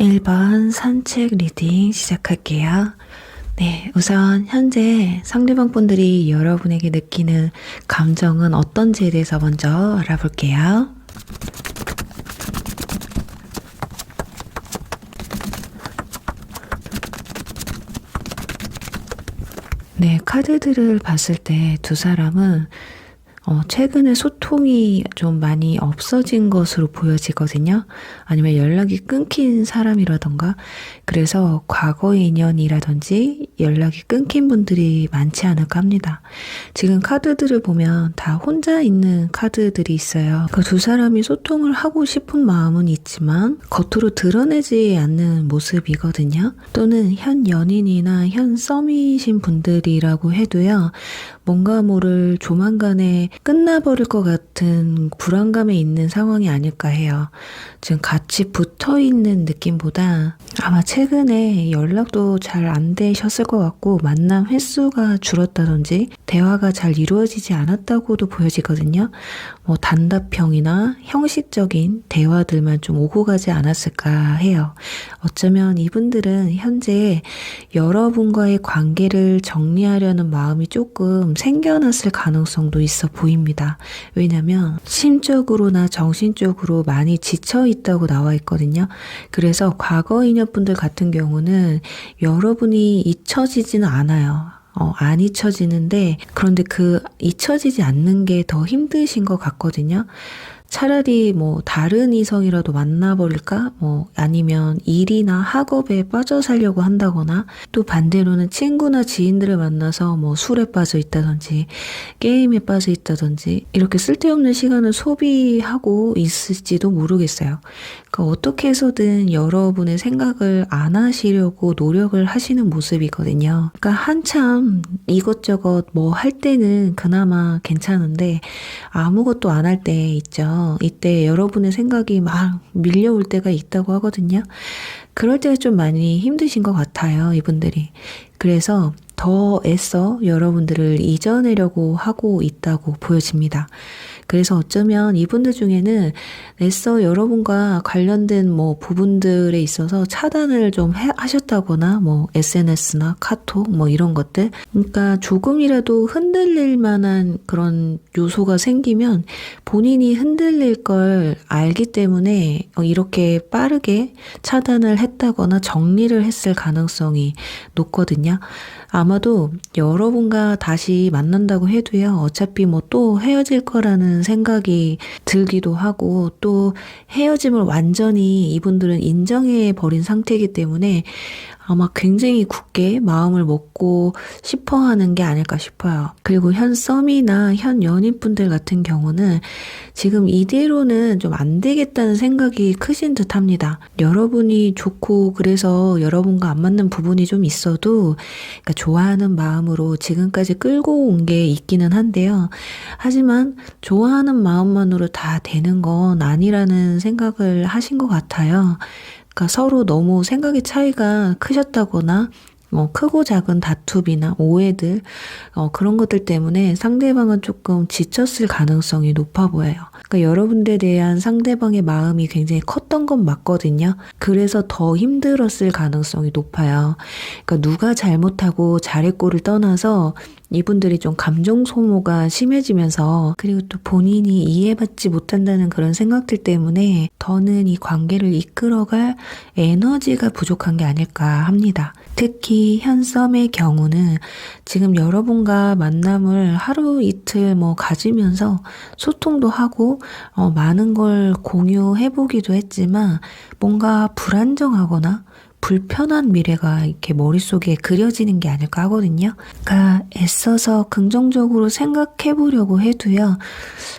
1번 산책 리딩 시작할게요. 네, 우선 현재 상대방 분들이 여러분에게 느끼는 감정은 어떤지에 대해서 먼저 알아볼게요. 네, 카드들을 봤을 때 두 사람은 최근에 소통이 좀 많이 없어진 것으로 보여지거든요. 아니면 연락이 끊긴 사람이라던가, 그래서 과거의 인연이라든지 연락이 끊긴 분들이 많지 않을까 합니다. 지금 카드들을 보면 다 혼자 있는 카드들이 있어요. 그 두 사람이 소통을 하고 싶은 마음은 있지만 겉으로 드러내지 않는 모습이거든요. 또는 현 연인이나 현 썸이신 분들이라고 해도요. 뭔가 모를 조만간에 끝나버릴 것 같은 불안감에 있는 상황이 아닐까 해요. 지금 같이 붙어 있는 느낌보다 아마 최근에 연락도 잘 안 되셨을 것 같고 만남 횟수가 줄었다든지 대화가 잘 이루어지지 않았다고도 보여지거든요. 뭐 단답형이나 형식적인 대화들만 좀 오고 가지 않았을까 해요. 어쩌면 이분들은 현재 여러분과의 관계를 정리하려는 마음이 조금 생겨났을 가능성도 있어 보입니다. 왜냐면 심적으로나 정신적으로 많이 지쳐 있다고 나와 있거든요. 그래서 과거 인연분들 같은 경우는 여러분이 잊혀지지는 않아요. 안 잊혀지는데, 그런데 잊혀지지 않는 게 더 힘드신 것 같거든요. 차라리 뭐 다른 이성이라도 만나버릴까? 아니면 일이나 학업에 빠져 살려고 한다거나, 또 반대로는 친구나 지인들을 만나서 뭐 술에 빠져 있다든지 게임에 빠져 있다든지 이렇게 쓸데없는 시간을 소비하고 있을지도 모르겠어요. 그러니까 어떻게 해서든 여러분의 생각을 안 하시려고 노력을 하시는 모습이거든요. 그러니까 한참 이것저것 뭐 할 때는 그나마 괜찮은데 아무것도 안 할 때 있죠. 이때 여러분의 생각이 막 밀려올 때가 있다고 하거든요. 그럴 때 좀 많이 힘드신 것 같아요, 이분들이. 그래서 더 애써 여러분들을 잊어내려고 하고 있다고 보여집니다. 그래서 어쩌면 이분들 중에는 애써 여러분과 관련된 뭐 부분들에 있어서 차단을 좀 하셨다거나 뭐 SNS나 카톡 뭐 이런 것들, 그러니까 조금이라도 흔들릴 만한 그런 요소가 생기면 본인이 흔들릴 걸 알기 때문에 이렇게 빠르게 차단을 했다거나 정리를 했을 가능성이 높거든요. 아마도 여러분과 다시 만난다고 해도요, 어차피 뭐 또 헤어질 거라는 생각이 들기도 하고, 또 헤어짐을 완전히 이분들은 인정해 버린 상태이기 때문에 아마 굉장히 굳게 마음을 먹고 싶어 하는 게 아닐까 싶어요. 그리고 현 썸이나 현 연인분들 같은 경우는 지금 이대로는 좀 안 되겠다는 생각이 크신 듯 합니다. 여러분이 좋고 그래서 여러분과 안 맞는 부분이 좀 있어도, 그러니까 좋아하는 마음으로 지금까지 끌고 온 게 있기는 한데요. 하지만 좋아하는 마음만으로 다 되는 건 아니라는 생각을 하신 것 같아요. 그러니까 서로 너무 생각의 차이가 크셨다거나 크고 작은 다툼이나 오해들, 그런 것들 때문에 상대방은 조금 지쳤을 가능성이 높아 보여요. 그러니까 여러분들에 대한 상대방의 마음이 굉장히 컸던 건 맞거든요. 그래서 더 힘들었을 가능성이 높아요. 그러니까 누가 잘못하고 잘했고를 떠나서 이분들이 좀 감정 소모가 심해지면서, 그리고 또 본인이 이해받지 못한다는 그런 생각들 때문에 더는 이 관계를 이끌어갈 에너지가 부족한 게 아닐까 합니다. 특히 현 썸의 경우는 지금 여러분과 만남을 하루 이틀 가지면서 소통도 하고 많은 걸 공유해보기도 했지만 뭔가 불안정하거나 불편한 미래가 이렇게 머릿속에 그려지는 게 아닐까 하거든요. 그러니까 애써서 긍정적으로 생각해 보려고 해도요,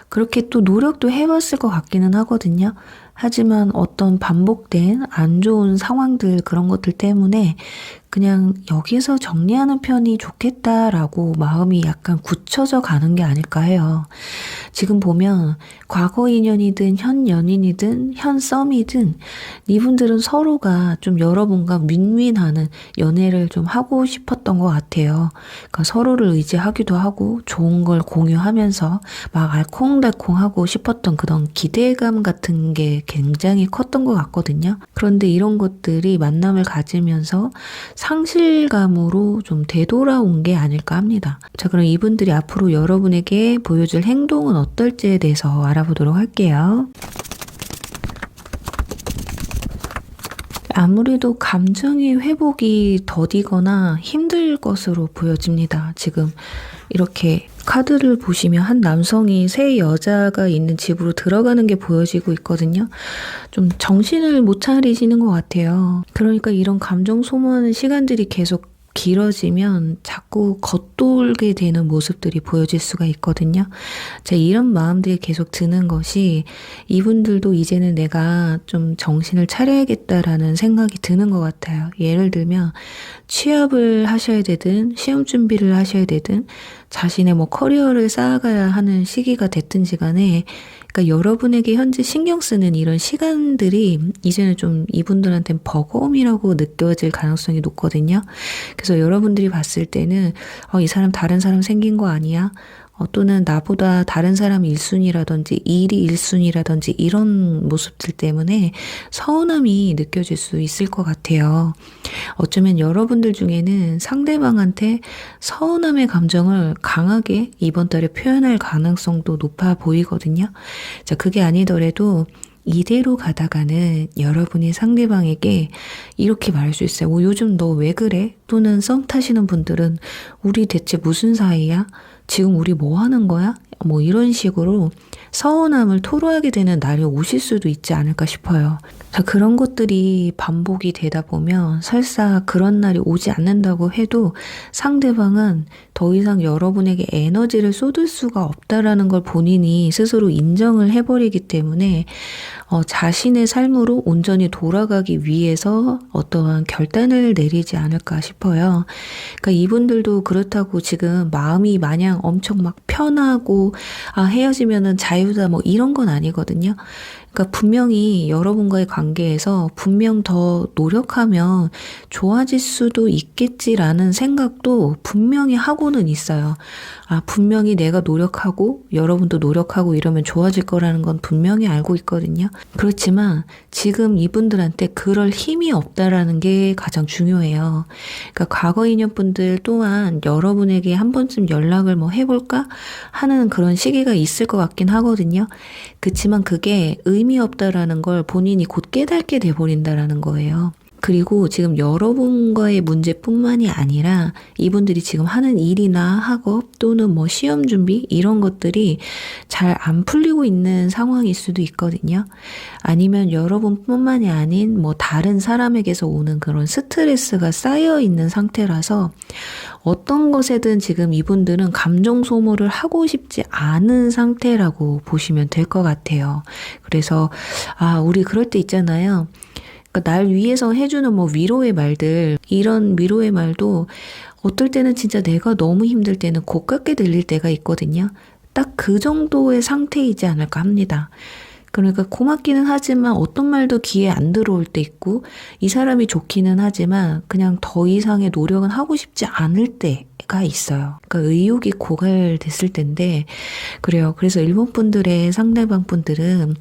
그렇게 또 노력도 해봤을 것 같기는 하거든요. 하지만 어떤 반복된 안 좋은 상황들, 그런 것들 때문에 그냥 여기서 정리하는 편이 좋겠다라고 마음이 약간 굳혀져 가는 게 아닐까 해요. 지금 보면 과거 인연이든 현 연인이든 현 썸이든 이분들은 서로가 좀 여러분과 윈윈하는 연애를 좀 하고 싶었던 것 같아요. 그러니까 서로를 의지하기도 하고 좋은 걸 공유하면서 막 알콩달콩하고 싶었던 그런 기대감 같은 게 굉장히 컸던 것 같거든요. 그런데 이런 것들이 만남을 가지면서 상실감으로 좀 되돌아온 게 아닐까 합니다. 자, 그럼 이분들이 앞으로 여러분에게 보여줄 행동은 어떨지에 대해서 알아보도록 할게요. 아무래도 감정의 회복이 더디거나 힘들 것으로 보여집니다. 지금 이렇게 카드를 보시면 한 남성이 세 여자가 있는 집으로 들어가는 게 보여지고 있거든요. 좀 정신을 못 차리시는 것 같아요. 그러니까 이런 감정 소모하는 시간들이 계속 길어지면 자꾸 겉돌게 되는 모습들이 보여질 수가 있거든요. 이런 마음들이 계속 드는 것이 이분들도 이제는 내가 좀 정신을 차려야겠다라는 생각이 드는 것 같아요. 예를 들면 취업을 하셔야 되든 시험 준비를 하셔야 되든 자신의 커리어를 쌓아가야 하는 시기가 됐든지 간에 그러니까 여러분에게 현재 신경 쓰는 이런 시간들이 이제는 좀 이분들한테는 버거움이라고 느껴질 가능성이 높거든요. 그래서 여러분들이 봤을 때는 이 사람 다른 사람 생긴 거 아니야? 또는 나보다 다른 사람이 1순위라든지 일이 1순위라든지 이런 모습들 때문에 서운함이 느껴질 수 있을 것 같아요. 어쩌면 여러분들 중에는 상대방한테 서운함의 감정을 강하게 이번 달에 표현할 가능성도 높아 보이거든요. 자, 그게 아니더라도 이대로 가다가는 여러분이 상대방에게 이렇게 말할 수 있어요. 요즘 너 왜 그래? 또는 썸 타시는 분들은 우리 대체 무슨 사이야? 지금 우리 뭐 하는 거야? 이런 식으로 서운함을 토로하게 되는 날이 오실 수도 있지 않을까 싶어요. 자, 그런 것들이 반복이 되다 보면 설사 그런 날이 오지 않는다고 해도 상대방은 더 이상 여러분에게 에너지를 쏟을 수가 없다라는 걸 본인이 스스로 인정을 해버리기 때문에 자신의 삶으로 온전히 돌아가기 위해서 어떠한 결단을 내리지 않을까 싶어요. 그러니까 이분들도 그렇다고 지금 마음이 마냥 엄청 막 편하고 헤어지면은 자유다 이런 건 아니거든요. 그러니까 분명히 여러분과의 관계에서 분명 더 노력하면 좋아질 수도 있겠지라는 생각도 분명히 하고는 있어요. 분명히 내가 노력하고 여러분도 노력하고 이러면 좋아질 거라는 건 분명히 알고 있거든요. 그렇지만 지금 이분들한테 그럴 힘이 없다라는 게 가장 중요해요. 그러니까 과거 인연분들 또한 여러분에게 한 번쯤 연락을 해볼까 하는 그런 시기가 있을 것 같긴 하거든요. 그렇지만 그게 의미 없다라는 걸 본인이 곧 깨닫게 돼버린다라는 거예요. 그리고 지금 여러분과의 문제뿐만이 아니라 이분들이 지금 하는 일이나 학업 또는 시험 준비 이런 것들이 잘 안 풀리고 있는 상황일 수도 있거든요. 아니면 여러분뿐만이 아닌 다른 사람에게서 오는 그런 스트레스가 쌓여 있는 상태라서 어떤 것에든 지금 이분들은 감정 소모를 하고 싶지 않은 상태라고 보시면 될 것 같아요. 그래서 우리 그럴 때 있잖아요. 그러니까 날 위해서 해주는 위로의 말들, 이런 위로의 말도 어떨 때는 진짜 내가 너무 힘들 때는 고깝게 들릴 때가 있거든요. 딱 그 정도의 상태이지 않을까 합니다. 그러니까 고맙기는 하지만 어떤 말도 귀에 안 들어올 때 있고 이 사람이 좋기는 하지만 그냥 더 이상의 노력은 하고 싶지 않을 때가 있어요. 그러니까 의욕이 고갈됐을 때인데 그래요. 그래서 일본 분들의 상대방 분들은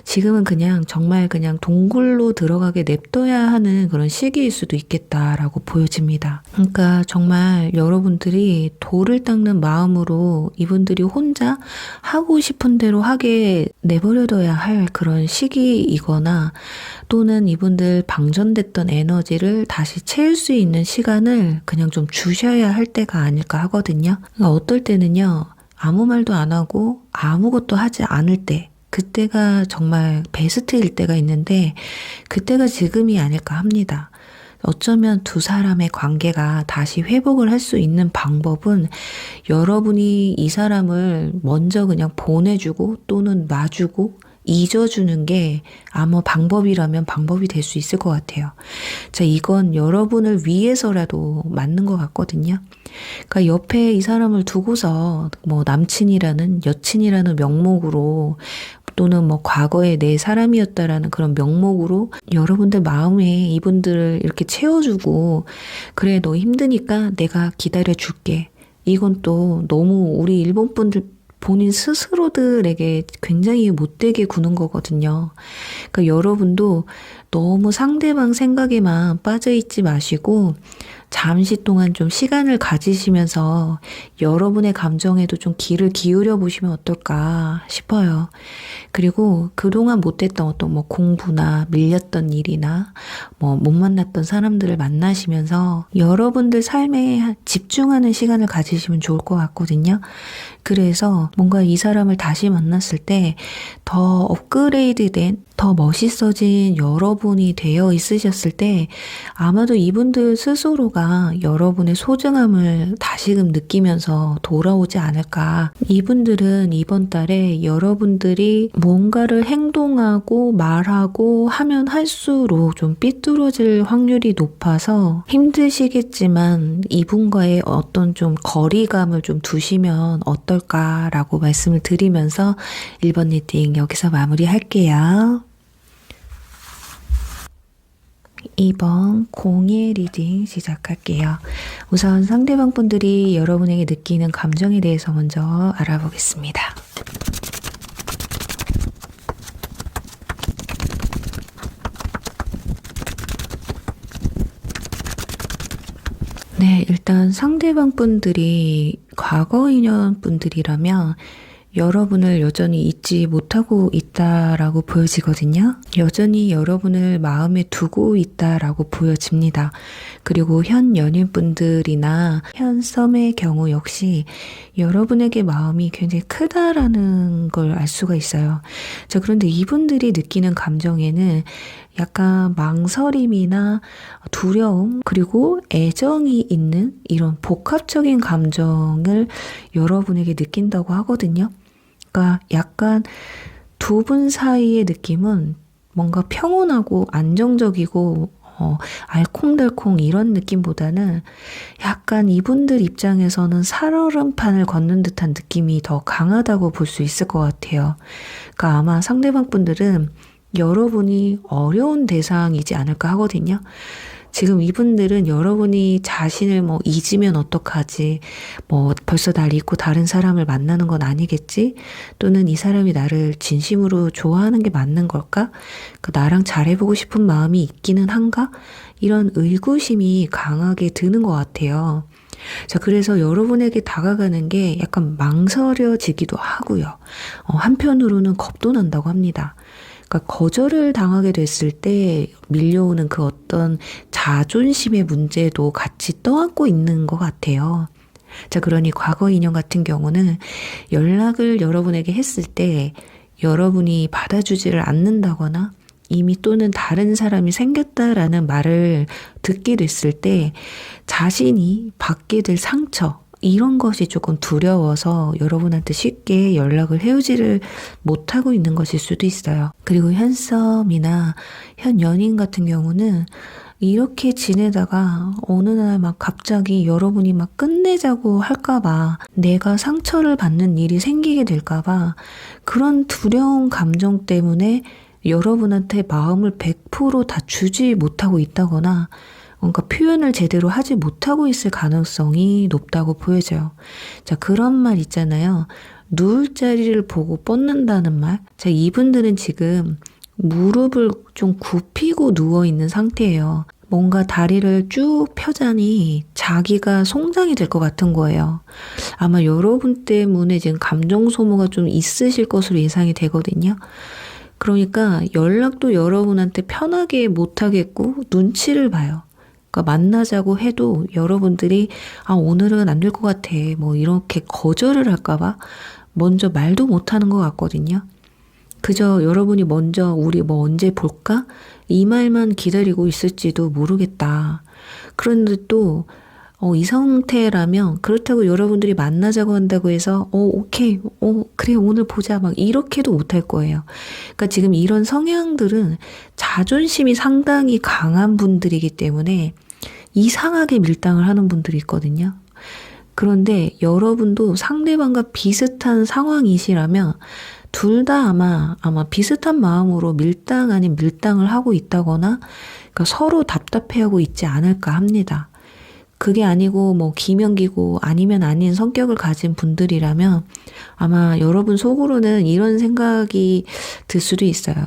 지금은 그냥 정말 그냥 동굴로 들어가게 냅둬야 하는 그런 시기일 수도 있겠다라고 보여집니다. 그러니까 정말 여러분들이 돌을 닦는 마음으로 이분들이 혼자 하고 싶은 대로 하게 내버려둬야 할 그런 시기이거나 또는 이분들 방전됐던 에너지를 다시 채울 수 있는 시간을 그냥 좀 주셔야 할 때가 아닐까 하거든요. 그러니까 어떨 때는요, 아무 말도 안 하고 아무것도 하지 않을 때, 그때가 정말 베스트일 때가 있는데 그때가 지금이 아닐까 합니다. 어쩌면 두 사람의 관계가 다시 회복을 할 수 있는 방법은 여러분이 이 사람을 먼저 그냥 보내주고 또는 놔주고 잊어주는 게 아마 방법이라면 방법이 될 수 있을 것 같아요. 자, 이건 여러분을 위해서라도 맞는 것 같거든요. 그러니까 옆에 이 사람을 두고서 남친이라는 여친이라는 명목으로 또는 과거에 내 사람이었다라는 그런 명목으로 여러분들 마음에 이분들을 이렇게 채워주고 그래 너 힘드니까 내가 기다려줄게. 이건 또 너무 우리 일본 분들 본인 스스로들에게 굉장히 못되게 구는 거거든요. 그러니까 여러분도 너무 상대방 생각에만 빠져있지 마시고 잠시 동안 좀 시간을 가지시면서 여러분의 감정에도 좀 귀를 기울여 보시면 어떨까 싶어요. 그리고 그동안 못했던 어떤 뭐 공부나 밀렸던 일이나 뭐 못 만났던 사람들을 만나시면서 여러분들 삶에 집중하는 시간을 가지시면 좋을 것 같거든요. 그래서 뭔가 이 사람을 다시 만났을 때 더 업그레이드된, 더 멋있어진 여러분이 되어 있으셨을 때 아마도 이분들 스스로가 여러분의 소중함을 다시금 느끼면서 돌아오지 않을까. 이분들은 이번 달에 여러분들이 뭔가를 행동하고 말하고 하면 할수록 좀 삐뚤어질 확률이 높아서 힘드시겠지만 이분과의 어떤 좀 거리감을 좀 두시면 어떨까라고 말씀을 드리면서 1번 리딩 여기서 마무리할게요. 2번 공예 리딩 시작할게요. 우선 상대방 분들이 여러분에게 느끼는 감정에 대해서 먼저 알아보겠습니다. 네, 일단 상대방 분들이 과거 인연 분들이라면 여러분을 여전히 잊지 못하고 있다라고 보여지거든요. 여전히 여러분을 마음에 두고 있다라고 보여집니다. 그리고 현 연인분들이나 현 썸의 경우 역시 여러분에게 마음이 굉장히 크다라는 걸 알 수가 있어요. 자, 그런데 이분들이 느끼는 감정에는 약간 망설임이나 두려움 그리고 애정이 있는 이런 복합적인 감정을 여러분에게 느낀다고 하거든요. 그러니까 약간 두 분 사이의 느낌은 뭔가 평온하고 안정적이고 알콩달콩 이런 느낌보다는 약간 이분들 입장에서는 살얼음판을 걷는 듯한 느낌이 더 강하다고 볼 수 있을 것 같아요. 그러니까 아마 상대방 분들은 여러분이 어려운 대상이지 않을까 하거든요. 지금 이분들은 여러분이 자신을 뭐 잊으면 어떡하지, 뭐 벌써 날 잊고 다른 사람을 만나는 건 아니겠지? 또는 이 사람이 나를 진심으로 좋아하는 게 맞는 걸까? 나랑 잘해보고 싶은 마음이 있기는 한가? 이런 의구심이 강하게 드는 것 같아요. 자, 그래서 여러분에게 다가가는 게 약간 망설여지기도 하고요. 한편으로는 겁도 난다고 합니다. 그러니까 거절을 당하게 됐을 때 밀려오는 그 어떤 자존심의 문제도 같이 떠안고 있는 것 같아요. 자, 그러니 과거 인연 같은 경우는 연락을 여러분에게 했을 때 여러분이 받아주지를 않는다거나 이미 또는 다른 사람이 생겼다라는 말을 듣게 됐을 때 자신이 받게 될 상처, 이런 것이 조금 두려워서 여러분한테 쉽게 연락을 해오지를 못하고 있는 것일 수도 있어요. 그리고 현 썸이나 현 연인 같은 경우는 이렇게 지내다가 어느 날 막 갑자기 여러분이 막 끝내자고 할까봐 내가 상처를 받는 일이 생기게 될까봐 그런 두려운 감정 때문에 여러분한테 마음을 100% 다 주지 못하고 있다거나 뭔가 표현을 제대로 하지 못하고 있을 가능성이 높다고 보여져요. 자, 그런 말 있잖아요. 누울 자리를 보고 뻗는다는 말. 자, 이분들은 지금 무릎을 좀 굽히고 누워있는 상태예요. 뭔가 다리를 쭉 펴자니 자기가 송장이 될 것 같은 거예요. 아마 여러분 때문에 지금 감정 소모가 좀 있으실 것으로 예상이 되거든요. 그러니까 연락도 여러분한테 편하게 못하겠고 눈치를 봐요. 그러니까 만나자고 해도 여러분들이 오늘은 안 될 것 같아 뭐 이렇게 거절을 할까봐 먼저 말도 못하는 것 같거든요. 그저 여러분이 먼저 우리 뭐 언제 볼까? 이 말만 기다리고 있을지도 모르겠다. 그런데 또 이 상태라면 그렇다고 여러분들이 만나자고 한다고 해서 오케이 그래 오늘 보자 막 이렇게도 못할 거예요. 그러니까 지금 이런 성향들은 자존심이 상당히 강한 분들이기 때문에 이상하게 밀당을 하는 분들이 있거든요. 그런데 여러분도 상대방과 비슷한 상황이시라면 둘 다 아마 비슷한 마음으로 밀당 아닌 밀당을 하고 있다거나 그러니까 서로 답답해하고 있지 않을까 합니다. 그게 아니고 뭐 기면기고 아니면 아닌 성격을 가진 분들이라면 아마 여러분 속으로는 이런 생각이 들 수도 있어요.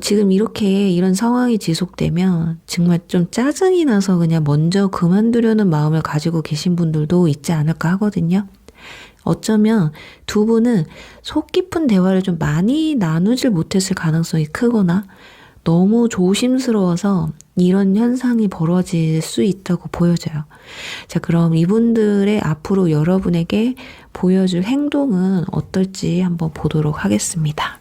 지금 이렇게 이런 상황이 지속되면 정말 좀 짜증이 나서 그냥 먼저 그만두려는 마음을 가지고 계신 분들도 있지 않을까 하거든요. 어쩌면 두 분은 속 깊은 대화를 좀 많이 나누질 못했을 가능성이 크거나 너무 조심스러워서 이런 현상이 벌어질 수 있다고 보여져요. 자, 그럼 이분들의 앞으로 여러분에게 보여줄 행동은 어떨지 한번 보도록 하겠습니다.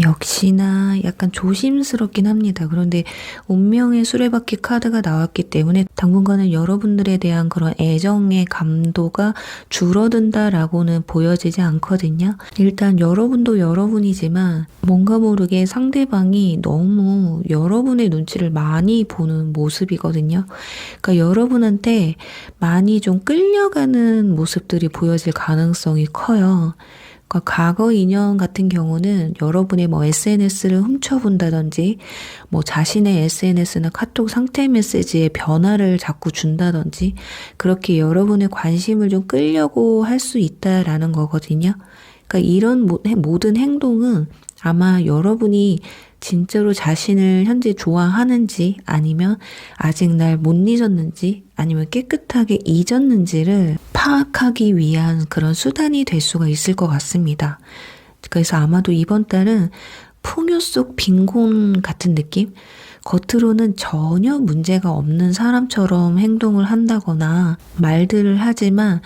역시나 약간 조심스럽긴 합니다. 그런데 운명의 수레바퀴 카드가 나왔기 때문에 당분간은 여러분들에 대한 그런 애정의 감도가 줄어든다라고는 보여지지 않거든요. 일단 여러분도 여러분이지만 뭔가 모르게 상대방이 너무 여러분의 눈치를 많이 보는 모습이거든요. 그러니까 여러분한테 많이 좀 끌려가는 모습들이 보여질 가능성이 커요. 그러니까 과거 인연 같은 경우는 여러분의 뭐 SNS를 훔쳐본다든지 뭐 자신의 SNS나 카톡 상태 메시지에 변화를 자꾸 준다든지 그렇게 여러분의 관심을 좀 끌려고 할 수 있다라는 거거든요. 그러니까 이런 모든 행동은 아마 여러분이 진짜로 자신을 현재 좋아하는지 아니면 아직 날 못 잊었는지 아니면 깨끗하게 잊었는지를 파악하기 위한 그런 수단이 될 수가 있을 것 같습니다. 그래서 아마도 이번 달은 풍요 속 빈곤 같은 느낌? 겉으로는 전혀 문제가 없는 사람처럼 행동을 한다거나 말들을 하지만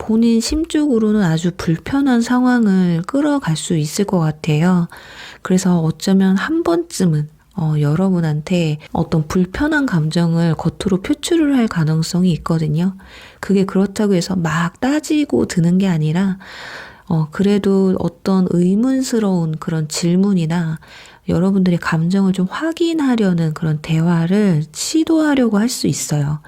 본인 심적으로는 아주 불편한 상황을 끌어갈 수 있을 것 같아요. 그래서 어쩌면 한 번쯤은 여러분한테 어떤 불편한 감정을 겉으로 표출을 할 가능성이 있거든요. 그게 그렇다고 해서 막 따지고 드는 게 아니라 그래도 어떤 의문스러운 그런 질문이나 여러분들의 감정을 좀 확인하려는 그런 대화를 시도하려고 할 수 있어요.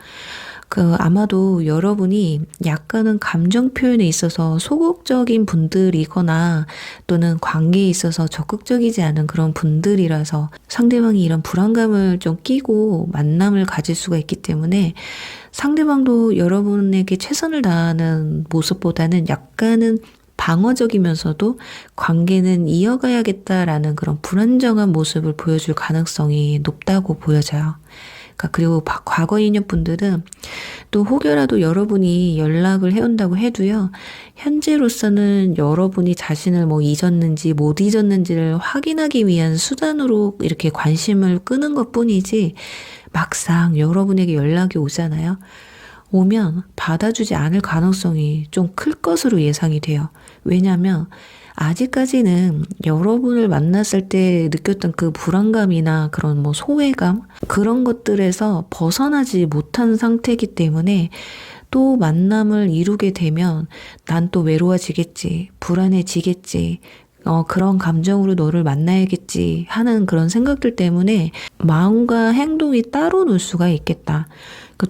아마도 여러분이 약간은 감정 표현에 있어서 소극적인 분들이거나 또는 관계에 있어서 적극적이지 않은 그런 분들이라서 상대방이 이런 불안감을 좀 끼고 만남을 가질 수가 있기 때문에 상대방도 여러분에게 최선을 다하는 모습보다는 약간은 방어적이면서도 관계는 이어가야겠다라는 그런 불안정한 모습을 보여줄 가능성이 높다고 보여져요. 그리고 과거 인연 분들은 또 혹여라도 여러분이 연락을 해온다고 해도요, 현재로서는 여러분이 자신을 뭐 잊었는지 못 잊었는지를 확인하기 위한 수단으로 이렇게 관심을 끄는 것 뿐이지 막상 여러분에게 연락이 오잖아요. 오면 받아주지 않을 가능성이 좀 클 것으로 예상이 돼요. 왜냐하면 아직까지는 여러분을 만났을 때 느꼈던 그 불안감이나 그런 뭐 소외감 그런 것들에서 벗어나지 못한 상태이기 때문에 또 만남을 이루게 되면 난 또 외로워지겠지, 불안해지겠지, 그런 감정으로 너를 만나야겠지 하는 그런 생각들 때문에 마음과 행동이 따로 놀 수가 있겠다.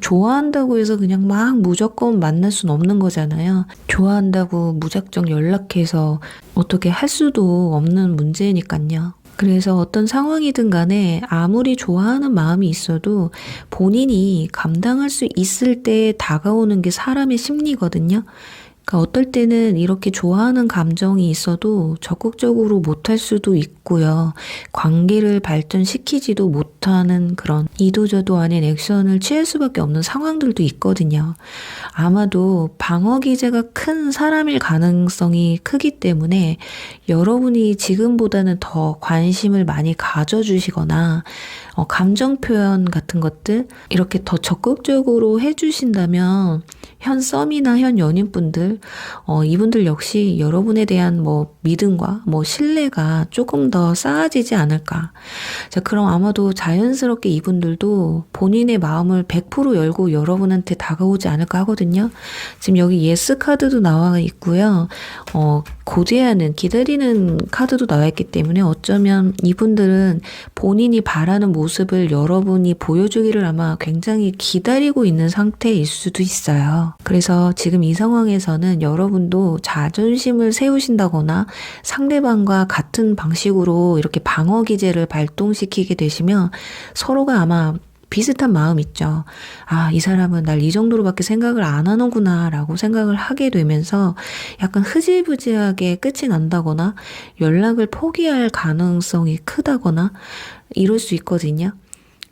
좋아한다고 해서 그냥 막 무조건 만날 수는 없는 거잖아요. 좋아한다고 무작정 연락해서 어떻게 할 수도 없는 문제니까요. 그래서 어떤 상황이든 간에 아무리 좋아하는 마음이 있어도 본인이 감당할 수 있을 때 다가오는 게 사람의 심리거든요. 어떨 때는 이렇게 좋아하는 감정이 있어도 적극적으로 못할 수도 있고요. 관계를 발전시키지도 못하는 그런 이도저도 아닌 액션을 취할 수밖에 없는 상황들도 있거든요. 아마도 방어 기제가 큰 사람일 가능성이 크기 때문에 여러분이 지금보다는 더 관심을 많이 가져주시거나 감정 표현 같은 것들 이렇게 더 적극적으로 해주신다면 현 썸이나 현 연인분들 이분들 역시 여러분에 대한 뭐 믿음과 뭐 신뢰가 조금 더 쌓아지지 않을까. 자, 그럼 아마도 자연스럽게 이분들도 본인의 마음을 100% 열고 여러분한테 다가오지 않을까 하거든요. 지금 여기 예스 카드도 나와 있고요. 고대하는 기다리는 카드도 나와 있기 때문에 어쩌면 이분들은 본인이 바라는 모습을 여러분이 보여주기를 아마 굉장히 기다리고 있는 상태일 수도 있어요. 그래서 지금 이 상황에서는 때는 여러분도 자존심을 세우신다거나 상대방과 같은 방식으로 이렇게 방어 기제를 발동시키게 되시면 서로가 아마 비슷한 마음 있죠. 아, 이 사람은 날 이 정도로밖에 생각을 안 하는구나 라고 생각을 하게 되면서 약간 흐지부지하게 끝이 난다거나 연락을 포기할 가능성이 크다거나 이럴 수 있거든요.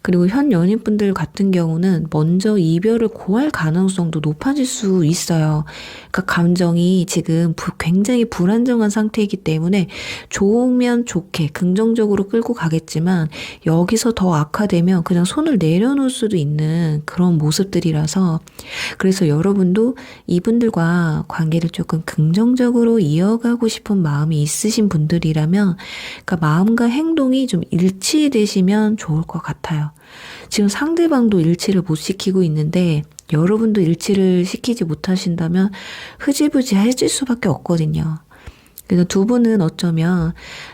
그리고 현 연인분들 같은 경우는 먼저 이별을 고할 가능성도 높아질 수 있어요. 그러니까 감정이 지금 굉장히 불안정한 상태이기 때문에 좋으면 좋게 긍정적으로 끌고 가겠지만 여기서 더 악화되면 그냥 손을 내려놓을 수도 있는 그런 모습들이라서 그래서 여러분도 이분들과 관계를 조금 긍정적으로 이어가고 싶은 마음이 있으신 분들이라면 그러니까 마음과 행동이 좀 일치되시면 좋을 것 같아요. 지금 상대방도 일치를 못 시키고 있는데 여러분도 일치를 시키지 못하신다면 흐지부지해질 수밖에 없거든요. 그래서 두 분은 어쩌면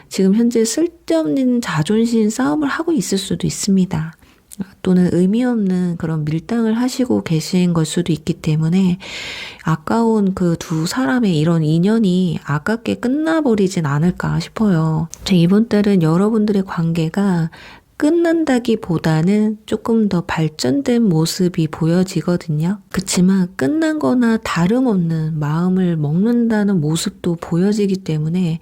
지금 현재 쓸데없는 자존심 싸움을 하고 있을 수도 있습니다. 또는 의미 없는 그런 밀당을 하시고 계신 걸 수도 있기 때문에 아까운 그 두 사람의 이런 인연이 아깝게 끝나버리진 않을까 싶어요. 이번 달은 여러분들의 관계가 끝난다기보다는 조금 더 발전된 모습이 보여지거든요. 그치만 끝난 거나 다름없는 마음을 먹는다는 모습도 보여지기 때문에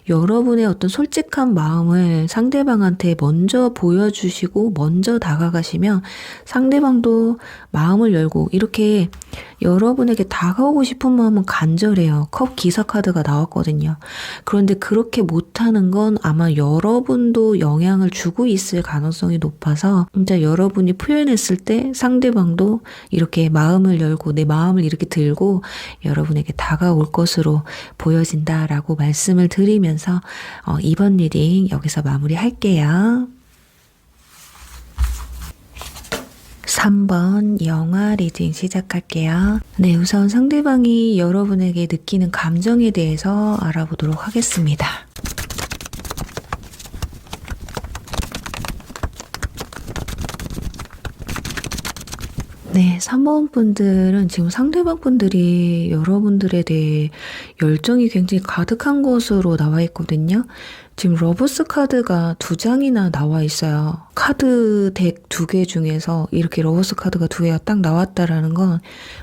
여러분의 어떤 솔직한 마음을 상대방한테 먼저 보여주시고 먼저 다가가시면 상대방도 마음을 열고 이렇게 여러분에게 다가오고 싶은 마음은 간절해요. 컵 기사 카드가 나왔거든요. 그런데 그렇게 못하는 건 아마 여러분도 영향을 주고 있을 가능성이 높아서 진짜 여러분이 표현했을 때 상대방도 이렇게 마음을 열고 내 마음을 이렇게 들고 여러분에게 다가올 것으로 보여진다라고 말씀을 드리면서 이번 리딩 여기서 마무리할게요. 3번 영화 리딩 시작할게요. 네, 우선 상대방이 여러분에게 느끼는 감정에 대해서 알아보도록 하겠습니다. 네, 3번 분들은 지금 상대방 분들이 여러분들에 대해 열정이 굉장히 가득한 것으로 나와 있거든요. 지금 러버스 카드가 2장이나 나와 있어요. 카드 덱 2개 중에서 이렇게 러버스 카드가 2개가 딱 나왔다라는 건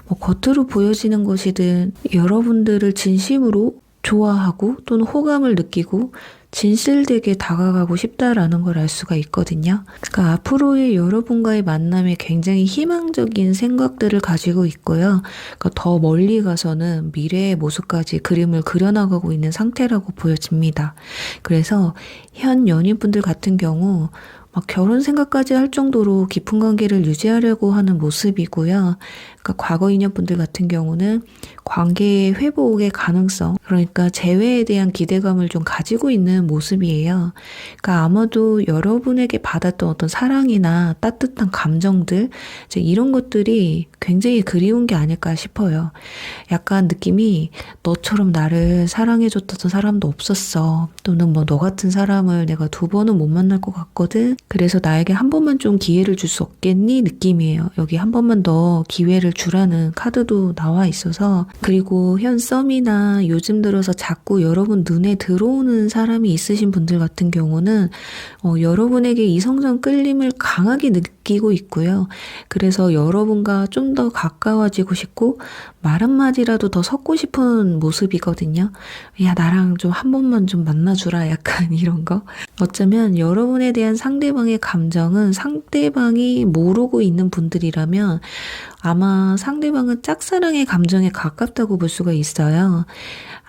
뭐 겉으로 보여지는 것이든 여러분들을 진심으로 좋아하고 또는 호감을 느끼고 진실되게 다가가고 싶다라는 걸 알 수가 있거든요. 그러니까 앞으로의 여러분과의 만남에 굉장히 희망적인 생각들을 가지고 있고요. 그러니까 더 멀리 가서는 미래의 모습까지 그림을 그려나가고 있는 상태라고 보여집니다. 그래서 현 연인분들 같은 경우 막 결혼 생각까지 할 정도로 깊은 관계를 유지하려고 하는 모습이고요. 그러니까 과거 인연분들 같은 경우는 관계의 회복의 가능성, 그러니까 재회에 대한 기대감을 좀 가지고 있는 모습이에요. 그러니까 아마도 여러분에게 받았던 어떤 사랑이나 따뜻한 감정들, 이제 이런 것들이 굉장히 그리운 게 아닐까 싶어요. 약간 느낌이 너처럼 나를 사랑해줬던 사람도 없었어. 또는 뭐 너 같은 사람을 내가 2번은 못 만날 것 같거든. 그래서 나에게 한 번만 좀 기회를 줄 수 없겠니? 느낌이에요. 여기 한 번만 더 기회를 주라는 카드도 나와 있어서 그리고 현 썸이나 요즘 들어서 자꾸 여러분 눈에 들어오는 사람이 있으신 분들 같은 경우는 여러분에게 이성적 끌림을 강하게 느끼고 있고요. 그래서 여러분과 좀 더 가까워지고 싶고 말 한마디라도 더 섞고 싶은 모습이거든요. 야, 나랑 좀 한 번만 좀 만나주라. 약간 이런 거. 어쩌면 여러분에 대한 상대방의 감정은 상대방이 모르고 있는 분들이라면 아마 상대방은 짝사랑의 감정에 가깝다고 볼 수가 있어요.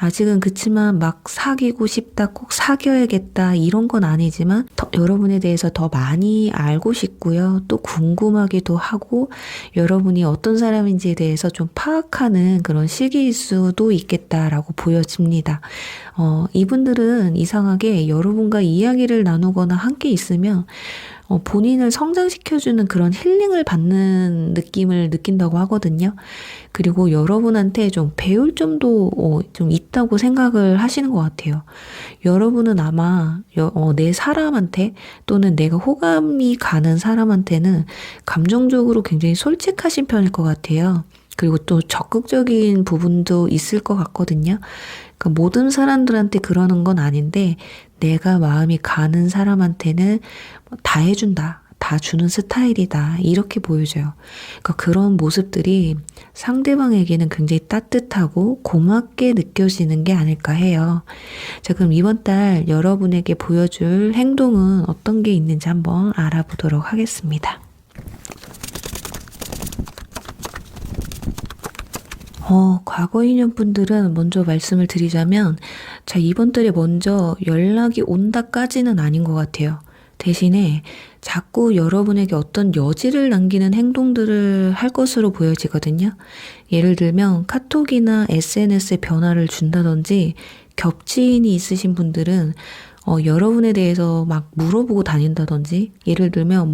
아직은 그치만 막 사귀고 싶다, 꼭 사귀어야겠다 이런 건 아니지만 여러분에 대해서 더 많이 알고 싶고요. 또 궁금하기도 하고 여러분이 어떤 사람인지에 대해서 좀 파악하는 그런 시기일 수도 있겠다라고 보여집니다. 이분들은 이상하게 여러분과 이야기를 나누거나 함께 있으면 본인을 성장시켜주는 그런 힐링을 받는 느낌을 느낀다고 하거든요. 그리고 여러분한테 좀 배울 점도 좀 있다고 생각을 하시는 것 같아요. 여러분은 아마 내 사람한테 또는 내가 호감이 가는 사람한테는 감정적으로 굉장히 솔직하신 편일 것 같아요. 그리고 또 적극적인 부분도 있을 것 같거든요. 그러니까 모든 사람들한테 그러는 건 아닌데 내가 마음이 가는 사람한테는 다 해준다. 다 주는 스타일이다. 이렇게 보여져요. 그러니까 그런 모습들이 상대방에게는 굉장히 따뜻하고 고맙게 느껴지는 게 아닐까 해요. 자, 그럼 이번 달 여러분에게 보여줄 행동은 어떤 게 있는지 한번 알아보도록 하겠습니다. 과거 인연 분들은 먼저 말씀을 드리자면, 자, 이번 달에 먼저 연락이 온다까지는 아닌 것 같아요. 대신에 자꾸 여러분에게 어떤 여지를 남기는 행동들을 할 것으로 보여지거든요. 예를 들면 카톡이나 SNS에 변화를 준다든지 겹치인이 있으신 분들은 여러분에 대해서 막 물어보고 다닌다든지, 예를 들면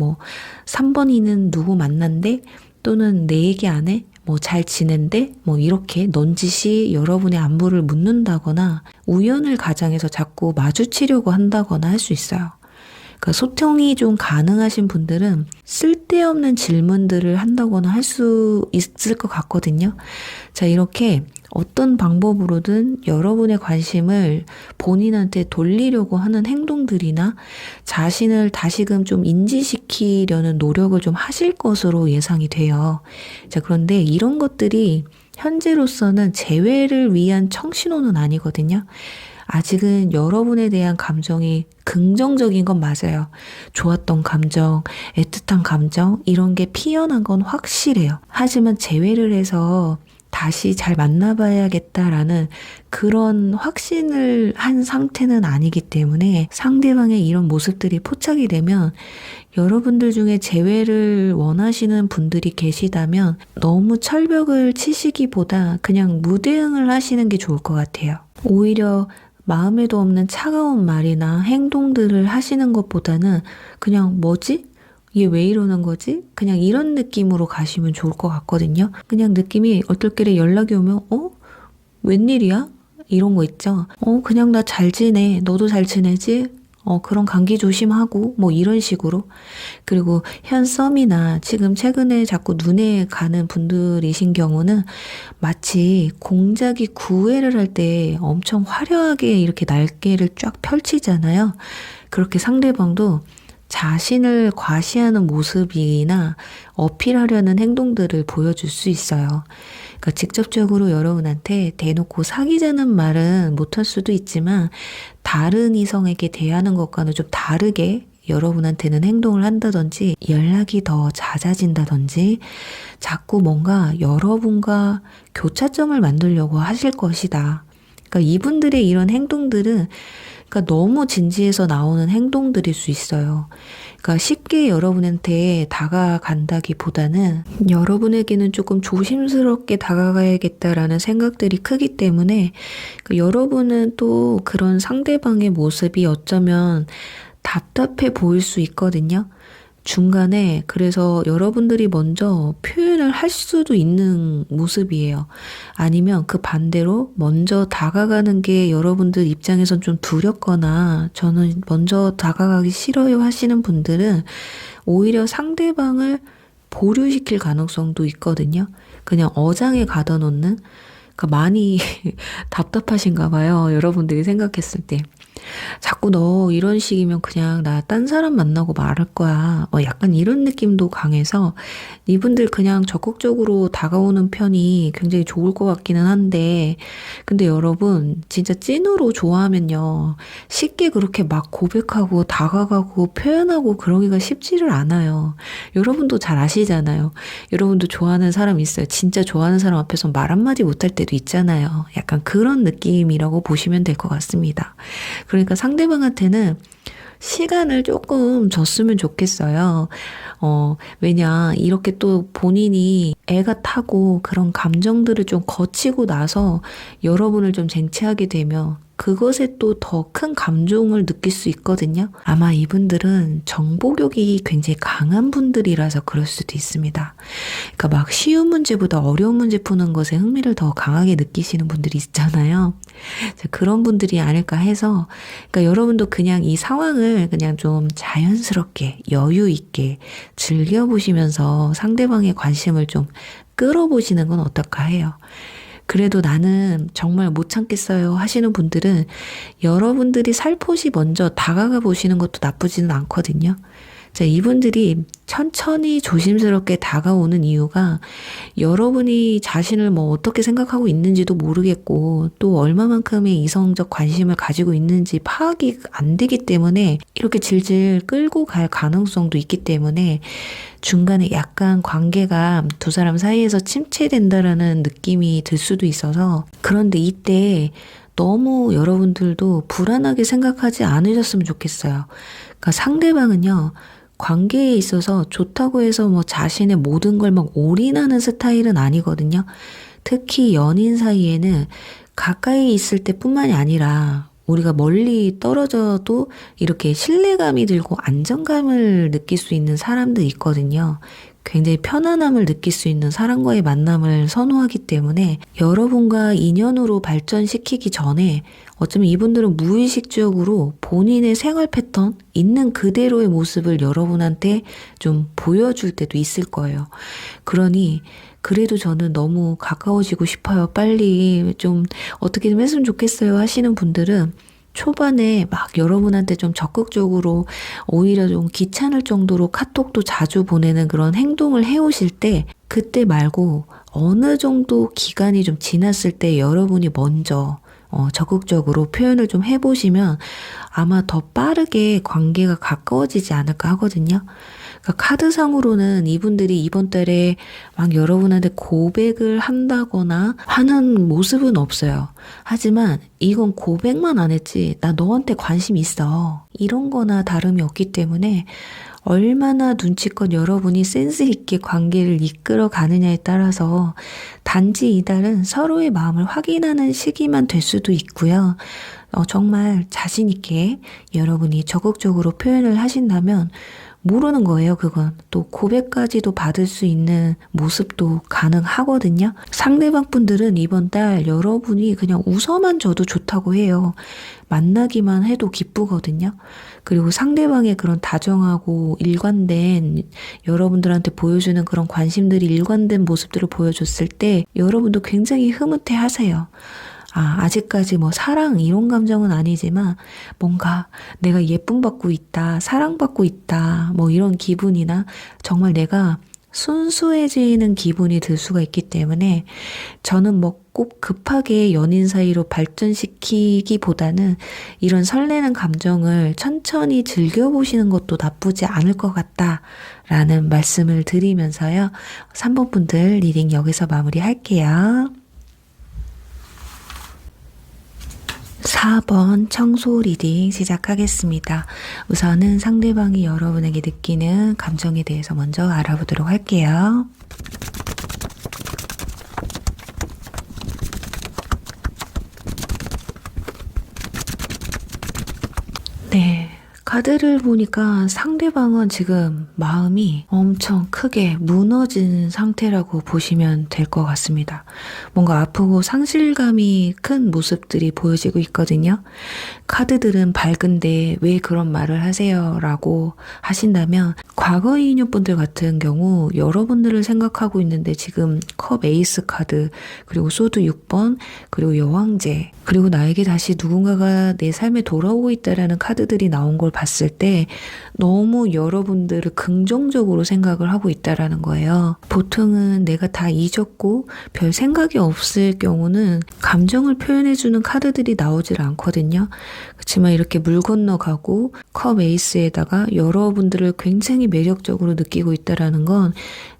3번이는 누구 만난대? 또는 내 얘기 안 해? 잘 지낸대? 이렇게 넌지시 여러분의 안부를 묻는다거나 우연을 가장해서 자꾸 마주치려고 한다거나 할 수 있어요. 그러니까 소통이 좀 가능하신 분들은 쓸데없는 질문들을 한다거나 할 수 있을 것 같거든요. 자, 이렇게 어떤 방법으로든 여러분의 관심을 본인한테 돌리려고 하는 행동들이나 자신을 다시금 좀 인지시키려는 노력을 좀 하실 것으로 예상이 돼요. 자, 그런데 이런 것들이 현재로서는 재회를 위한 청신호는 아니거든요. 아직은 여러분에 대한 감정이 긍정적인 건 맞아요. 좋았던 감정, 애틋한 감정, 이런 게 피어난 건 확실해요. 하지만 재회를 해서 다시 잘 만나봐야겠다라는 그런 확신을 한 상태는 아니기 때문에 상대방의 이런 모습들이 포착이 되면 여러분들 중에 재회를 원하시는 분들이 계시다면 너무 철벽을 치시기보다 그냥 무대응을 하시는 게 좋을 것 같아요. 오히려 마음에도 없는 차가운 말이나 행동들을 하시는 것보다는 그냥 뭐지? 얘 왜 이러는 거지? 그냥 이런 느낌으로 가시면 좋을 것 같거든요. 그냥 느낌이 어떨결에 연락이 오면 웬일이야? 이런 거 있죠. 그냥 나 잘 지내. 너도 잘 지내지? 그런 감기 조심하고 이런 식으로. 그리고 현 썸이나 지금 최근에 자꾸 눈에 가는 분들이신 경우는 마치 공작이 구애를 할 때 엄청 화려하게 이렇게 날개를 쫙 펼치잖아요. 그렇게 상대방도 자신을 과시하는 모습이나 어필하려는 행동들을 보여줄 수 있어요. 그러니까 직접적으로 여러분한테 대놓고 사귀자는 말은 못할 수도 있지만 다른 이성에게 대하는 것과는 좀 다르게 여러분한테는 행동을 한다든지 연락이 더 잦아진다든지 자꾸 뭔가 여러분과 교차점을 만들려고 하실 것이다. 그러니까 이분들의 이런 행동들은 그러니까 너무 진지해서 나오는 행동들일 수 있어요. 그러니까 쉽게 여러분한테 다가간다기보다는 여러분에게는 조금 조심스럽게 다가가야겠다라는 생각들이 크기 때문에 여러분은 또 그런 상대방의 모습이 어쩌면 답답해 보일 수 있거든요. 중간에 그래서 여러분들이 먼저 표현을 할 수도 있는 모습이에요. 아니면 그 반대로 먼저 다가가는 게 여러분들 입장에선 좀 두렵거나 저는 먼저 다가가기 싫어요 하시는 분들은 오히려 상대방을 보류시킬 가능성도 있거든요. 그냥 어장에 가둬 놓는. 그러니까 많이 답답하신가 봐요. 여러분들이 생각했을 때. 자꾸 너 이런 식이면 그냥 나 딴 사람 만나고 말할 거야. 약간 이런 느낌도 강해서 이분들 그냥 적극적으로 다가오는 편이 굉장히 좋을 것 같기는 한데 근데 여러분 진짜 찐으로 좋아하면요. 쉽게 그렇게 막 고백하고 다가가고 표현하고 그러기가 쉽지를 않아요. 여러분도 잘 아시잖아요. 여러분도 좋아하는 사람 있어요. 진짜 좋아하는 사람 앞에서 말 한마디 못할 때도 있잖아요. 약간 그런 느낌이라고 보시면 될 것 같습니다. 그러니까 상대방한테는 시간을 조금 줬으면 좋겠어요. 왜냐, 이렇게 또 본인이 애가 타고 그런 감정들을 좀 거치고 나서 여러분을 좀 쟁취하게 되면 그것에 또 더 큰 감동을 느낄 수 있거든요. 아마 이분들은 정보력이 굉장히 강한 분들이라서 그럴 수도 있습니다. 그러니까 막 쉬운 문제보다 어려운 문제 푸는 것에 흥미를 더 강하게 느끼시는 분들이 있잖아요. 그런 분들이 아닐까 해서, 그러니까 여러분도 그냥 이 상황을 그냥 좀 자연스럽게 여유 있게 즐겨보시면서 상대방의 관심을 좀 끌어보시는 건 어떨까 해요. 그래도 나는 정말 못 참겠어요 하시는 분들은 여러분들이 살포시 먼저 다가가 보시는 것도 나쁘지는 않거든요. 자, 이분들이 천천히 조심스럽게 다가오는 이유가 여러분이 자신을 뭐 어떻게 생각하고 있는지도 모르겠고 또 얼마만큼의 이성적 관심을 가지고 있는지 파악이 안 되기 때문에 이렇게 질질 끌고 갈 가능성도 있기 때문에 중간에 약간 관계가 두 사람 사이에서 침체된다라는 느낌이 들 수도 있어서, 그런데 이때 너무 여러분들도 불안하게 생각하지 않으셨으면 좋겠어요. 그러니까 상대방은요, 관계에 있어서 좋다고 해서 뭐 자신의 모든 걸 막 올인하는 스타일은 아니거든요. 특히 연인 사이에는 가까이 있을 때뿐만이 아니라 우리가 멀리 떨어져도 이렇게 신뢰감이 들고 안정감을 느낄 수 있는 사람들이 있거든요. 굉장히 편안함을 느낄 수 있는 사람과의 만남을 선호하기 때문에 여러분과 인연으로 발전시키기 전에 어쩌면 이분들은 무의식적으로 본인의 생활 패턴, 있는 그대로의 모습을 여러분한테 좀 보여줄 때도 있을 거예요. 그러니 그래도 저는 너무 가까워지고 싶어요. 빨리 좀 어떻게 좀 했으면 좋겠어요 하시는 분들은 초반에 막 여러분한테 좀 적극적으로 오히려 좀 귀찮을 정도로 카톡도 자주 보내는 그런 행동을 해오실 때, 그때 말고 어느 정도 기간이 좀 지났을 때 여러분이 먼저 적극적으로 표현을 좀 해보시면 아마 더 빠르게 관계가 가까워지지 않을까 하거든요. 그러니까 카드상으로는 이분들이 이번 달에 막 여러분한테 고백을 한다거나 하는 모습은 없어요. 하지만 이건 고백만 안 했지 나 너한테 관심 있어 이런 거나 다름이 없기 때문에 얼마나 눈치껏 여러분이 센스 있게 관계를 이끌어 가느냐에 따라서 단지 이달은 서로의 마음을 확인하는 시기만 될 수도 있고요. 정말 자신 있게 여러분이 적극적으로 표현을 하신다면 모르는 거예요, 그건. 또 고백까지도 받을 수 있는 모습도 가능하거든요. 상대방 분들은 이번 달 여러분이 그냥 웃어만 줘도 좋다고 해요. 만나기만 해도 기쁘거든요. 그리고 상대방의 그런 다정하고 일관된 여러분들한테 보여주는 그런 관심들이 일관된 모습들을 보여줬을 때 여러분도 굉장히 흐뭇해 하세요. 아직까지 뭐 사랑 이런 감정은 아니지만 뭔가 내가 예쁨 받고 있다, 사랑받고 있다, 뭐 이런 기분이나 정말 내가 순수해지는 기분이 들 수가 있기 때문에 저는 뭐 꼭 급하게 연인 사이로 발전시키기보다는 이런 설레는 감정을 천천히 즐겨보시는 것도 나쁘지 않을 것 같다라는 말씀을 드리면서요. 3번 분들 리딩 여기서 마무리할게요. 4번 청소 리딩 시작하겠습니다. 우선은 상대방이 여러분에게 느끼는 감정에 대해서 먼저 알아보도록 할게요. 네. 카드를 보니까 상대방은 지금 마음이 엄청 크게 무너진 상태라고 보시면 될 것 같습니다. 뭔가 아프고 상실감이 큰 모습들이 보여지고 있거든요. 카드들은 밝은데 왜 그런 말을 하세요? 라고 하신다면 과거의 인연분들 같은 경우 여러분들을 생각하고 있는데 지금 컵 에이스 카드, 그리고 소드 6번, 그리고 여왕제, 그리고 나에게 다시 누군가가 내 삶에 돌아오고 있다라는 카드들이 나온 걸 봤을 때 너무 여러분들을 긍정적으로 생각을 하고 있다라는 거예요. 보통은 내가 다 잊었고 별 생각이 없을 경우는 감정을 표현해주는 카드들이 나오질 않거든요. 그렇지만 이렇게 물 건너가고 컵 에이스에다가 여러분들을 굉장히 매력적으로 느끼고 있다라는 건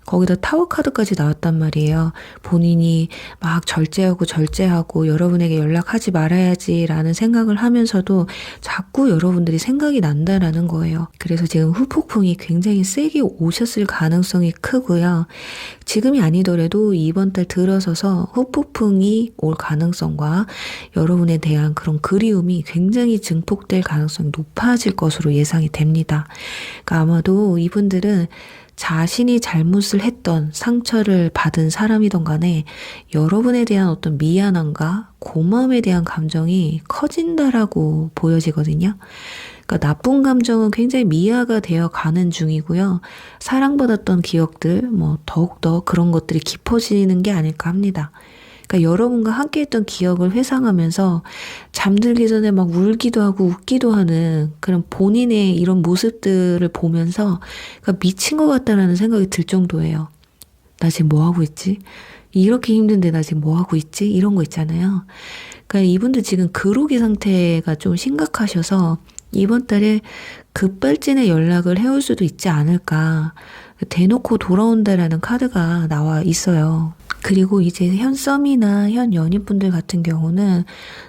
거기다 타워 카드까지 나왔단 말이에요. 본인이 막 절제하고 여러분에게 연락하지 말아야지라는 생각을 하면서도 자꾸 여러분들이 생각이 난다라는 거예요. 그래서 지금 후폭풍이 굉장히 세게 오셨을 가능성이 크고요. 지금이 아니더라도 이번 달 들어서서 후폭풍이 올 가능성과 여러분에 대한 그런 그리움이 굉장히 증폭될 가능성이 높아질 것으로 예상이 됩니다. 그러니까 아마도 이분들은 자신이 잘못을 했던 상처를 받은 사람이던 간에 여러분에 대한 어떤 미안함과 고마움에 대한 감정이 커진다라고 보여지거든요. 그러니까 나쁜 감정은 굉장히 미화가 되어 가는 중이고요. 사랑받았던 기억들, 더욱더 그런 것들이 깊어지는 게 아닐까 합니다. 그러니까 여러분과 함께 했던 기억을 회상하면서 잠들기 전에 막 울기도 하고 웃기도 하는 그런 본인의 이런 모습들을 보면서 그러니까 미친 것 같다라는 생각이 들 정도예요. 나 지금 뭐 하고 있지? 이렇게 힘든데 나 지금 뭐 하고 있지? 이런 거 있잖아요. 그러니까 이분들 지금 그로기 상태가 좀 심각하셔서 이번 달에 급발진의 연락을 해올 수도 있지 않을까. 대놓고 돌아온다라는 카드가 나와 있어요. 그리고 이제 현 썸이나 현 연인분들 같은 경우는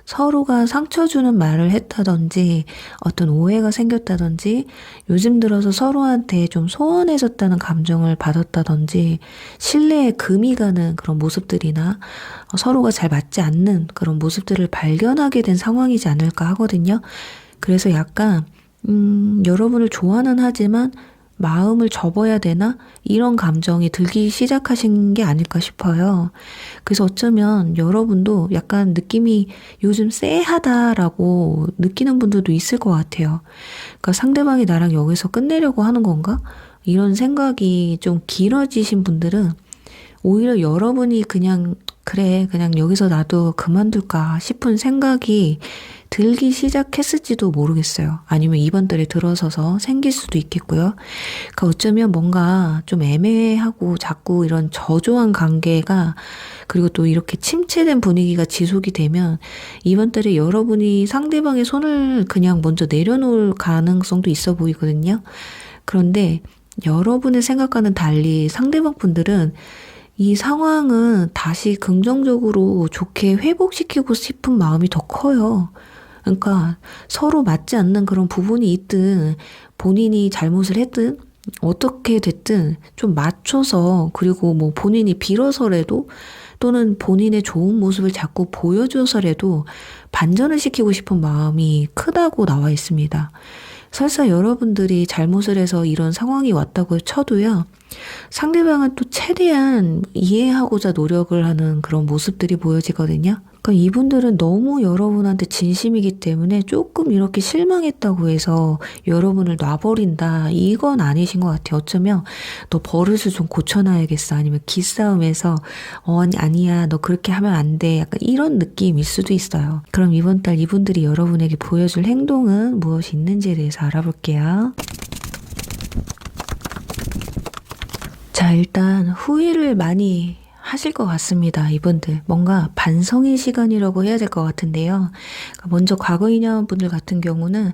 서로가 상처 주는 말을 했다든지 어떤 오해가 생겼다든지 요즘 들어서 서로한테 좀 소원해졌다는 감정을 받았다든지 신뢰에 금이 가는 그런 모습들이나 서로가 잘 맞지 않는 그런 모습들을 발견하게 된 상황이지 않을까 하거든요. 그래서 약간 여러분을 좋아는 하지만 마음을 접어야 되나? 이런 감정이 들기 시작하신 게 아닐까 싶어요. 그래서 어쩌면 여러분도 약간 느낌이 요즘 쎄하다라고 느끼는 분들도 있을 것 같아요. 그러니까 상대방이 나랑 여기서 끝내려고 하는 건가? 이런 생각이 좀 길어지신 분들은 오히려 여러분이 그냥 여기서 나도 그만둘까 싶은 생각이 들기 시작했을지도 모르겠어요. 아니면 이번 달에 들어서서 생길 수도 있겠고요. 그러니까 어쩌면 뭔가 좀 애매하고 자꾸 이런 저조한 관계가 그리고 또 이렇게 침체된 분위기가 지속이 되면 이번 달에 여러분이 상대방의 손을 그냥 먼저 내려놓을 가능성도 있어 보이거든요. 그런데 여러분의 생각과는 달리 상대방 분들은 이 상황은 다시 긍정적으로 좋게 회복시키고 싶은 마음이 더 커요. 그러니까 서로 맞지 않는 그런 부분이 있든 본인이 잘못을 했든 어떻게 됐든 좀 맞춰서 그리고 본인이 빌어서라도 또는 본인의 좋은 모습을 자꾸 보여줘서라도 반전을 시키고 싶은 마음이 크다고 나와 있습니다. 설사 여러분들이 잘못을 해서 이런 상황이 왔다고 쳐도요. 상대방은 또 최대한 이해하고자 노력을 하는 그런 모습들이 보여지거든요. 그러니까 이분들은 너무 여러분한테 진심이기 때문에 조금 이렇게 실망했다고 해서 여러분을 놔버린다. 이건 아니신 것 같아요. 어쩌면 너 버릇을 좀 고쳐놔야겠어. 아니면 기싸움에서 아니야 너 그렇게 하면 안 돼. 약간 이런 느낌일 수도 있어요. 그럼 이번 달 이분들이 여러분에게 보여줄 행동은 무엇이 있는지에 대해서 알아볼게요. 자, 일단 후회를 많이 하실 것 같습니다. 이분들 뭔가 반성의 시간이라고 해야 될 것 같은데요. 먼저 과거 인연분들 같은 경우는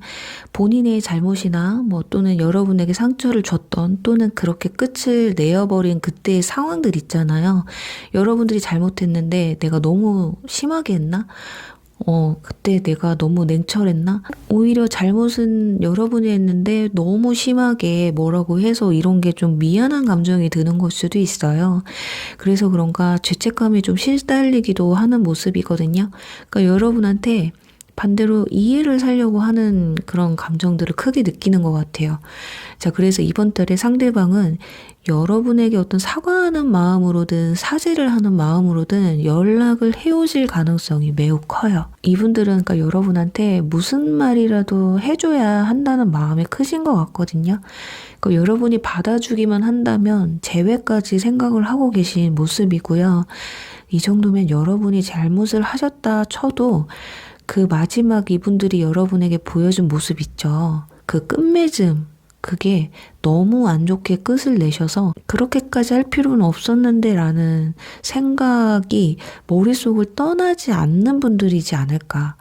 본인의 잘못이나 또는 여러분에게 상처를 줬던 또는 그렇게 끝을 내어버린 그때의 상황들 있잖아요. 여러분들이 잘못했는데 내가 너무 심하게 했나? 그때 내가 너무 냉철했나? 오히려 잘못은 여러분이 했는데 너무 심하게 뭐라고 해서 이런 게 좀 미안한 감정이 드는 걸 수도 있어요. 그래서 그런가 죄책감이 좀 시달리기도 하는 모습이거든요. 그러니까 여러분한테 반대로 이해를 사려고 하는 그런 감정들을 크게 느끼는 것 같아요. 자, 그래서 이번 달에 상대방은 여러분에게 어떤 사과하는 마음으로든 사죄를 하는 마음으로든 연락을 해오실 가능성이 매우 커요. 이분들은 그러니까 여러분한테 무슨 말이라도 해줘야 한다는 마음이 크신 것 같거든요. 그러니까 여러분이 받아주기만 한다면 재회까지 생각을 하고 계신 모습이고요. 이 정도면 여러분이 잘못을 하셨다 쳐도 그 마지막 이분들이 여러분에게 보여준 모습 있죠. 그 끝맺음, 그게 너무 안 좋게 끝을 내셔서 그렇게까지 할 필요는 없었는데 라는 생각이 머릿속을 떠나지 않는 분들이지 않을까.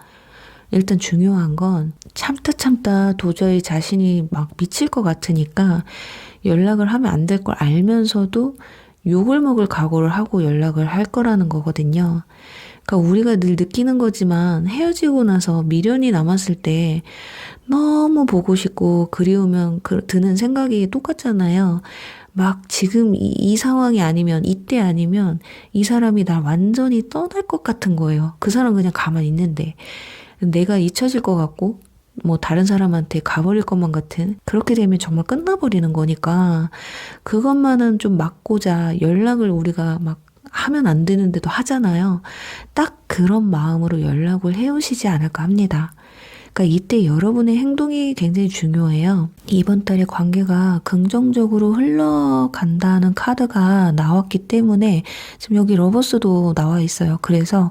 일단 중요한 건 참다 도저히 자신이 막 미칠 것 같으니까 연락을 하면 안 될 걸 알면서도 욕을 먹을 각오를 하고 연락을 할 거라는 거거든요. 그러니까 우리가 늘 느끼는 거지만 헤어지고 나서 미련이 남았을 때 너무 보고 싶고 그리우면 드는 생각이 똑같잖아요. 막 지금 이 상황이 아니면 이때 아니면 이 사람이 날 완전히 떠날 것 같은 거예요. 그 사람 그냥 가만히 있는데 내가 잊혀질 것 같고 뭐 다른 사람한테 가버릴 것만 같은 그렇게 되면 정말 끝나버리는 거니까 그것만은 좀 막고자 연락을 우리가 막 하면 안 되는데도 하잖아요. 딱 그런 마음으로 연락을 해오시지 않을까 합니다. 그러니까 이때 여러분의 행동이 굉장히 중요해요. 이번 달에 관계가 긍정적으로 흘러간다는 카드가 나왔기 때문에 지금 여기 러버스도 나와 있어요. 그래서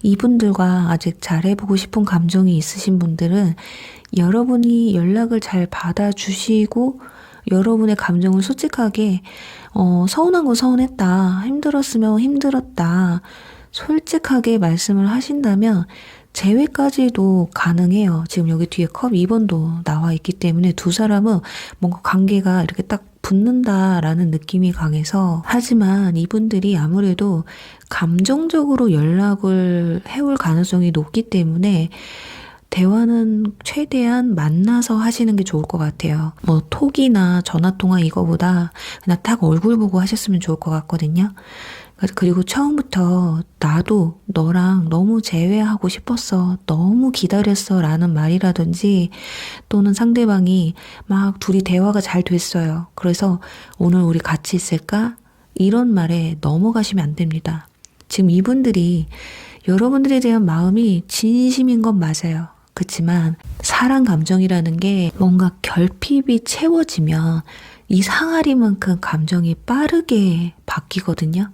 이분들과 아직 잘해보고 싶은 감정이 있으신 분들은 여러분이 연락을 잘 받아주시고 여러분의 감정을 솔직하게 서운한 건 서운했다. 힘들었으면 힘들었다. 솔직하게 말씀을 하신다면 재회까지도 가능해요. 지금 여기 뒤에 컵 2번도 나와 있기 때문에 두 사람은 뭔가 관계가 이렇게 딱 붙는다라는 느낌이 강해서 하지만 이분들이 아무래도 감정적으로 연락을 해올 가능성이 높기 때문에 대화는 최대한 만나서 하시는 게 좋을 것 같아요. 뭐 톡이나 전화통화 이거보다 그냥 딱 얼굴 보고 하셨으면 좋을 것 같거든요. 그리고 처음부터 나도 너랑 너무 재회하고 싶었어. 너무 기다렸어. 라는 말이라든지 또는 상대방이 막 둘이 대화가 잘 됐어요. 그래서 오늘 우리 같이 있을까? 이런 말에 넘어가시면 안 됩니다. 지금 이분들이 여러분들에 대한 마음이 진심인 건 맞아요. 그렇지만 사랑 감정이라는 게 뭔가 결핍이 채워지면 이 상아리만큼 감정이 빠르게 바뀌거든요.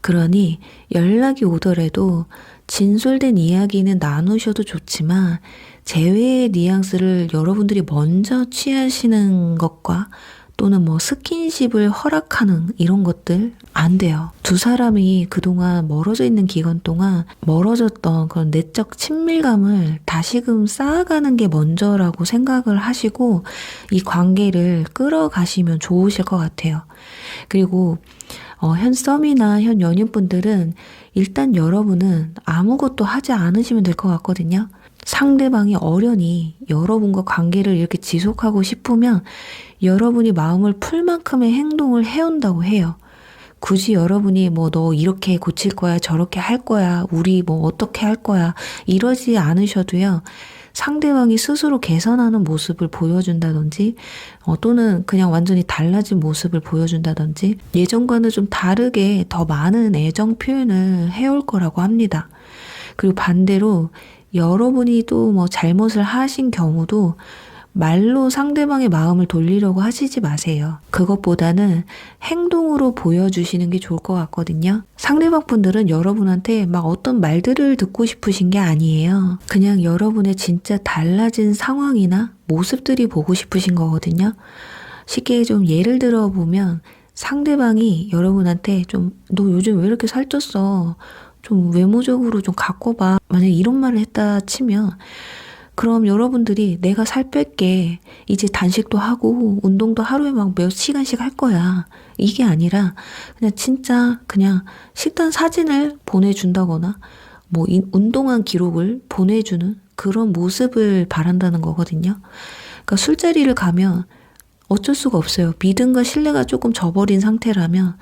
그러니 연락이 오더라도 진솔된 이야기는 나누셔도 좋지만 재회의 뉘앙스를 여러분들이 먼저 취하시는 것과 또는 뭐 스킨십을 허락하는 이런 것들 안 돼요. 두 사람이 그동안 멀어져 있는 기간 동안 멀어졌던 그런 내적 친밀감을 다시금 쌓아가는 게 먼저라고 생각을 하시고 이 관계를 끌어가시면 좋으실 것 같아요. 그리고 현 썸이나 현 연인분들은 일단 여러분은 아무것도 하지 않으시면 될 것 같거든요. 상대방이 어련히 여러분과 관계를 이렇게 지속하고 싶으면 여러분이 마음을 풀 만큼의 행동을 해온다고 해요. 굳이 여러분이 뭐 너 이렇게 고칠 거야, 저렇게 할 거야, 우리 뭐 어떻게 할 거야 이러지 않으셔도요. 상대방이 스스로 개선하는 모습을 보여준다든지 또는 그냥 완전히 달라진 모습을 보여준다든지 예전과는 좀 다르게 더 많은 애정 표현을 해올 거라고 합니다. 그리고 반대로 여러분이 또 뭐 잘못을 하신 경우도 말로 상대방의 마음을 돌리려고 하시지 마세요. 그것보다는 행동으로 보여주시는 게 좋을 것 같거든요. 상대방 분들은 여러분한테 막 어떤 말들을 듣고 싶으신 게 아니에요. 그냥 여러분의 진짜 달라진 상황이나 모습들이 보고 싶으신 거거든요. 쉽게 좀 예를 들어 보면 상대방이 여러분한테 좀 너 요즘 왜 이렇게 살쪘어? 좀 외모적으로 좀 갖고 봐. 만약에 이런 말을 했다 치면 그럼 여러분들이 내가 살 뺄게. 이제 단식도 하고 운동도 하루에 막 몇 시간씩 할 거야. 이게 아니라 그냥 진짜 그냥 식단 사진을 보내준다거나 뭐 운동한 기록을 보내주는 그런 모습을 바란다는 거거든요. 그러니까 술자리를 가면 어쩔 수가 없어요. 믿음과 신뢰가 조금 저버린 상태라면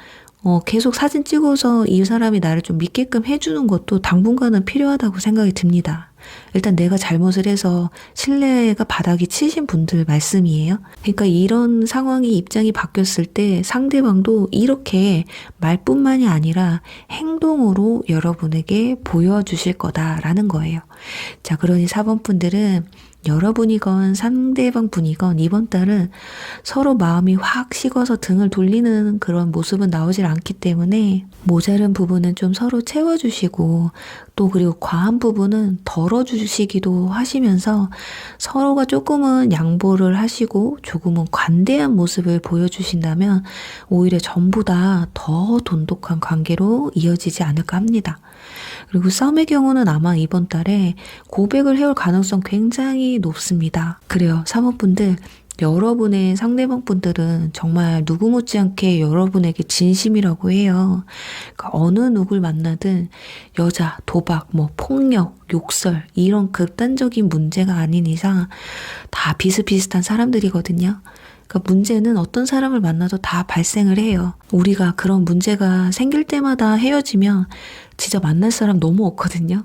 계속 사진 찍어서 이 사람이 나를 좀 믿게끔 해주는 것도 당분간은 필요하다고 생각이 듭니다. 일단 내가 잘못을 해서 신뢰가 바닥이 치신 분들 말씀이에요. 그러니까 이런 상황이 입장이 바뀌었을 때 상대방도 이렇게 말뿐만이 아니라 행동으로 여러분에게 보여주실 거다라는 거예요. 자, 그러니 4번 분들은 여러분이건 상대방 분이건 이번 달은 서로 마음이 확 식어서 등을 돌리는 그런 모습은 나오질 않기 때문에 모자른 부분은 좀 서로 채워주시고 또 그리고 과한 부분은 덜어 열어주시기도 하시면서 서로가 조금은 양보를 하시고 조금은 관대한 모습을 보여주신다면 오히려 전보다 더 돈독한 관계로 이어지지 않을까 합니다. 그리고 썸의 경우는 아마 이번 달에 고백을 해올 가능성 굉장히 높습니다. 그래요. 사모분들, 여러분의 상대방 분들은 정말 누구 못지않게 여러분에게 진심이라고 해요. 그러니까 어느 누굴 만나든 여자, 도박, 폭력, 욕설 이런 극단적인 문제가 아닌 이상 다 비슷비슷한 사람들이거든요. 그러니까 문제는 어떤 사람을 만나도 다 발생을 해요. 우리가 그런 문제가 생길 때마다 헤어지면 진짜 만날 사람 너무 없거든요.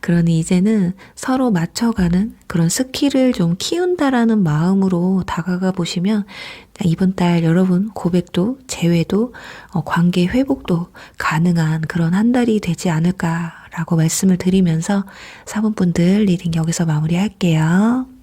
그러니 이제는 서로 맞춰가는 그런 스킬을 좀 키운다라는 마음으로 다가가 보시면 이번 달 여러분 고백도 재회도 관계 회복도 가능한 그런 한 달이 되지 않을까라고 말씀을 드리면서 사분분들 리딩 여기서 마무리할게요.